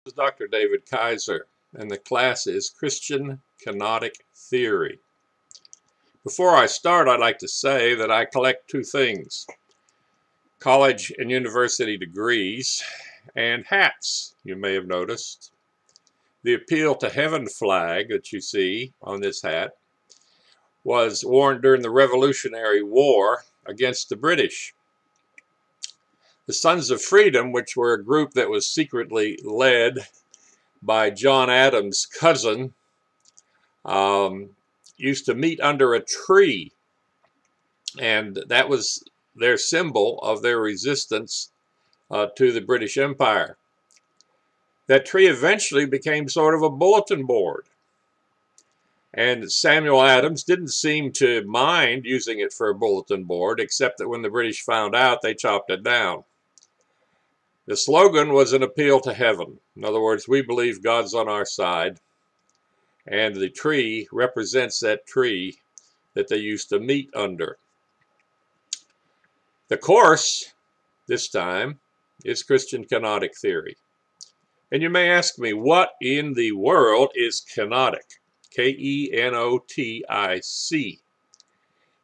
This is Dr. David Kaiser, and the class is Christian Kenotic Theory. Before I start, I'd like to say that I collect two things: college and university degrees and hats, you may have noticed. The Appeal to Heaven flag that you see on this hat was worn during the Revolutionary War against the British. The Sons of Freedom, which were a group that was secretly led by John Adams' cousin, used to meet under a tree, and that was their symbol of their resistance to the British Empire. That tree eventually became sort of a bulletin board, and Samuel Adams didn't seem to mind using it for a bulletin board, except that when the British found out, they chopped it down. The slogan was an appeal to heaven. In other words, we believe God's on our side, and the tree represents that tree that they used to meet under. The course, this time, is Christian Kenotic Theory. And you may ask me, what in the world is kenotic? K-E-N-O-T-I-C.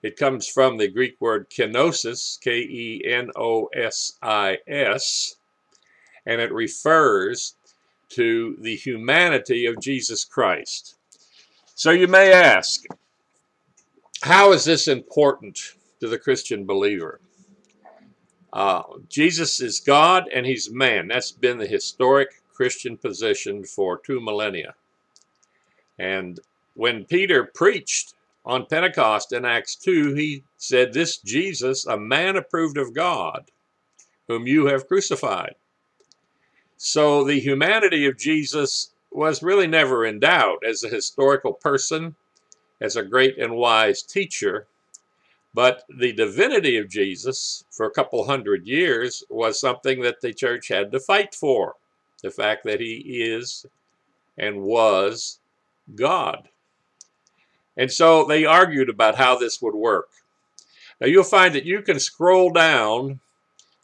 It comes from the Greek word kenosis, K-E-N-O-S-I-S, and it refers to the humanity of Jesus Christ. So you may ask, how is this important to the Christian believer? Jesus is God and he's man. That's been the historic Christian position for 2 millennia. And when Peter preached on Pentecost in Acts 2, he said, "This Jesus, a man approved of God, whom you have crucified." So the humanity of Jesus was really never in doubt as a historical person, as a great and wise teacher. But the divinity of Jesus for a couple hundred years was something that the church had to fight for. The fact that he is and was God. And so they argued about how this would work. Now you'll find that you can scroll down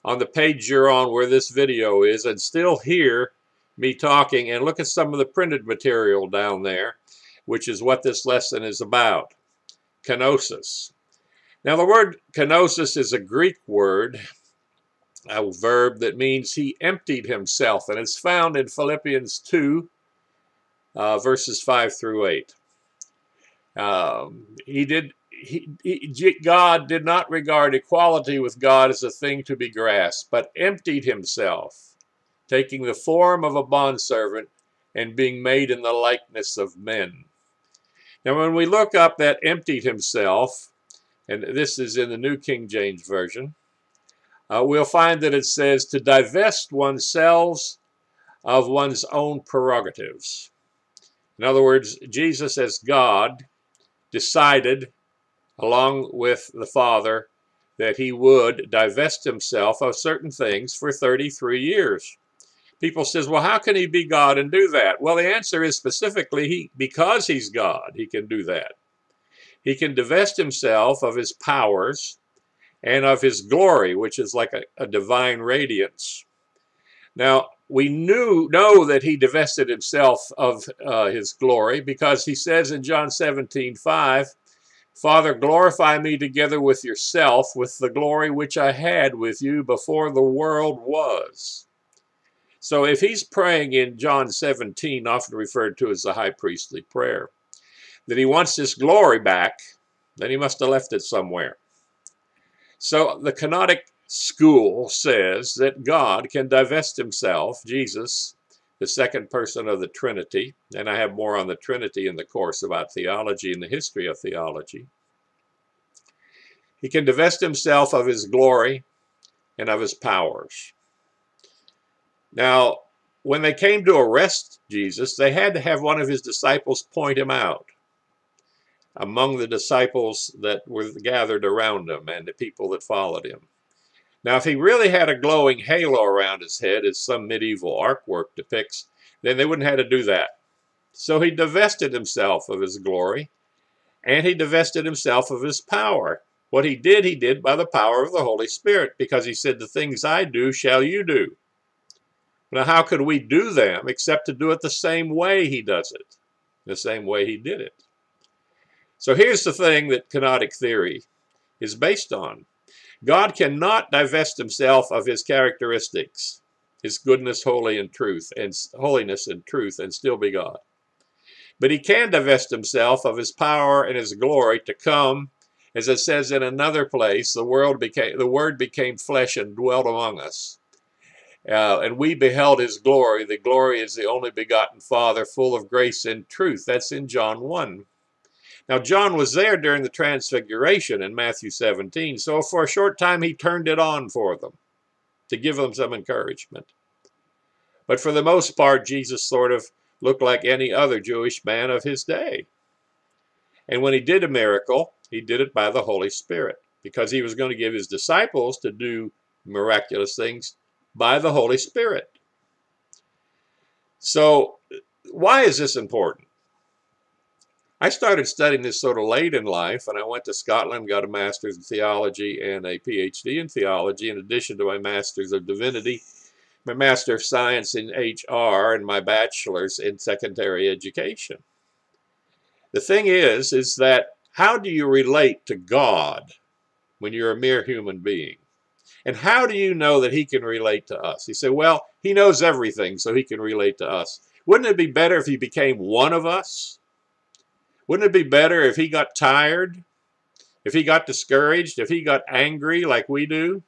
on the page you're on where this video is and still hear me talking, and look at some of the printed material down there, which is what this lesson is about. Kenosis. Now the word kenosis is a Greek word, a verb that means he emptied himself, and it's found in Philippians 2, verses 5 through 8. God did not regard equality with God as a thing to be grasped, but emptied himself, taking the form of a bondservant and being made in the likeness of men. Now when we look up that emptied himself, and this is in the New King James Version, we'll find that it says to divest oneself of one's own prerogatives. In other words, Jesus as God decided, along with the Father, that he would divest himself of certain things for 33 years. People says, well, how can he be God and do that? Well, the answer is specifically, because he's God, he can do that. He can divest himself of his powers and of his glory, which is like a divine radiance. Now, we know that he divested himself of his glory, because he says in John 17:5, "Father, glorify me together with yourself, with the glory which I had with you before the world was." So if he's praying in John 17, often referred to as the high priestly prayer, that he wants this glory back, then he must have left it somewhere. So the kenotic school says that God can divest himself, Jesus, the second person of the Trinity, and I have more on the Trinity in the course about theology and the history of theology. He can divest himself of his glory and of his powers. Now, when they came to arrest Jesus, they had to have one of his disciples point him out among the disciples that were gathered around him and the people that followed him. Now, if he really had a glowing halo around his head, as some medieval artwork depicts, then they wouldn't have to do that. So he divested himself of his glory, and he divested himself of his power. What he did by the power of the Holy Spirit, because he said, "The things I do shall you do." Now, how could we do them except to do it the same way he does it, the same way he did it? So here's the thing that kenotic theory is based on. God cannot divest himself of his characteristics, his goodness, holiness and truth, and still be God. But he can divest himself of his power and his glory to come, as it says in another place, the Word became flesh and dwelt among us. And we beheld his glory. The glory is the only begotten Father, full of grace and truth. That's in John 1. Now, John was there during the transfiguration in Matthew 17, so for a short time he turned it on for them to give them some encouragement. But for the most part, Jesus sort of looked like any other Jewish man of his day. And when he did a miracle, he did it by the Holy Spirit, because he was going to give his disciples to do miraculous things by the Holy Spirit. So, why is this important? I started studying this sort of late in life, and I went to Scotland, got a master's in theology and a PhD in theology, in addition to my master's of divinity, my master of science in HR, and my bachelor's in secondary education. The thing is that how do you relate to God when you're a mere human being? And how do you know that he can relate to us? He said, well, he knows everything, so he can relate to us. Wouldn't it be better if he became one of us? Wouldn't it be better if he got tired, if he got discouraged, if he got angry like we do?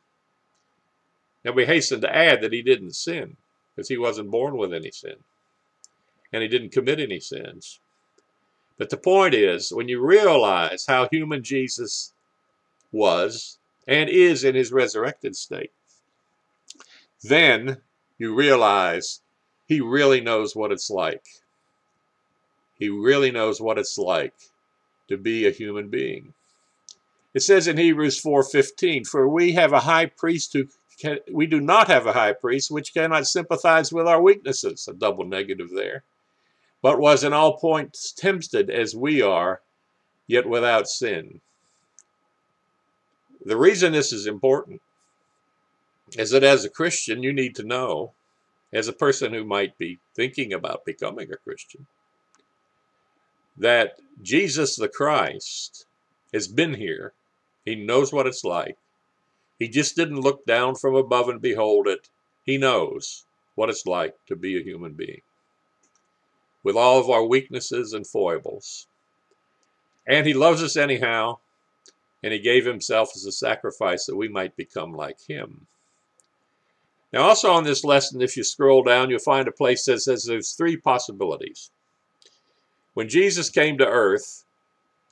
Now, we hasten to add that he didn't sin, because he wasn't born with any sin, and he didn't commit any sins. But the point is, when you realize how human Jesus was and is in his resurrected state, then you realize he really knows what it's like. He really knows what it's like to be a human being. It says in Hebrews 4:15, for we have a high priest we do not have a high priest which cannot sympathize with our weaknesses, a double negative there, but was in all points tempted as we are, yet without sin. The reason this is important is that as a Christian, you need to know, as a person who might be thinking about becoming a Christian, that Jesus the Christ has been here. He knows what it's like. He just didn't look down from above and behold it. He knows what it's like to be a human being, with all of our weaknesses and foibles. And he loves us anyhow, and he gave himself as a sacrifice that we might become like him. Now, also on this lesson, if you scroll down, you'll find a place that says there's three possibilities. When Jesus came to earth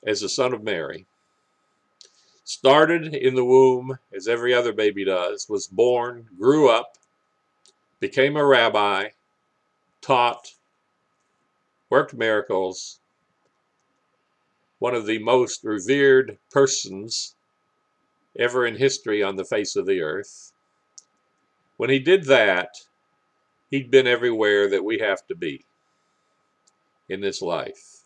as the son of Mary, started in the womb as every other baby does, was born, grew up, became a rabbi, taught, worked miracles, one of the most revered persons ever in history on the face of the earth. When he did that, he'd been everywhere that we have to be in this life.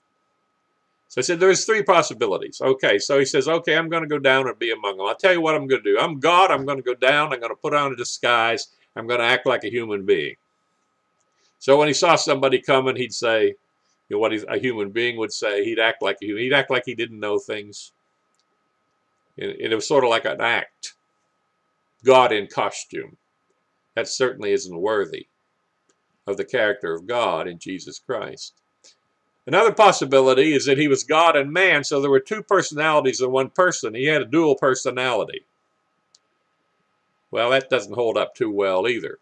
So I said, there's three possibilities. Okay, so he says, okay, I'm going to go down and be among them. I'll tell you what I'm going to do. I'm God. I'm going to go down. I'm going to put on a disguise. I'm going to act like a human being. So when he saw somebody coming, he'd say, you know, what a human being would say. He'd act like a human. He'd act like he didn't know things. And it was sort of like an act. God in costume. That certainly isn't worthy of the character of God in Jesus Christ. Another possibility is that he was God and man, so there were two personalities in one person. He had a dual personality. Well, that doesn't hold up too well either.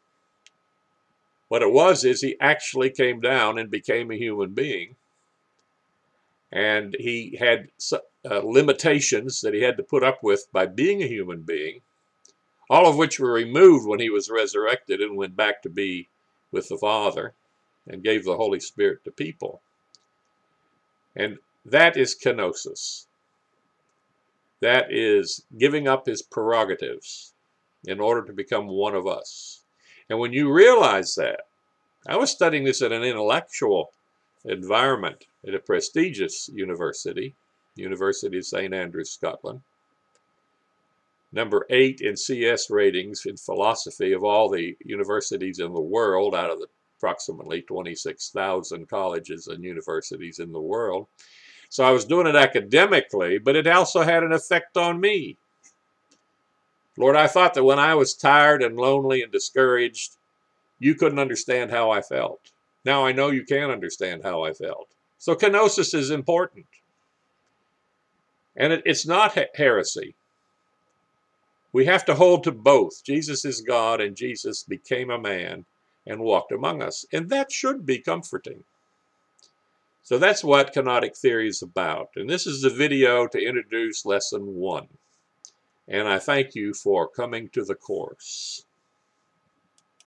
What it was is he actually came down and became a human being. And he had limitations that he had to put up with by being a human being, all of which were removed when he was resurrected and went back to be with the Father and gave the Holy Spirit to people. And that is kenosis. That is giving up his prerogatives in order to become one of us. And when you realize that, I was studying this in an intellectual environment at a prestigious university, University of St. Andrews, Scotland. number 8 in CS ratings in philosophy of all the universities in the world, out of the approximately 26,000 colleges and universities in the world. So I was doing it academically, but it also had an effect on me. Lord, I thought that when I was tired and lonely and discouraged, you couldn't understand how I felt. Now I know you can understand how I felt. So kenosis is important. And it's not heresy. We have to hold to both. Jesus is God and Jesus became a man and walked among us. And that should be comforting. So that's what kenotic theory is about. And this is the video to introduce lesson 1. And I thank you for coming to the course.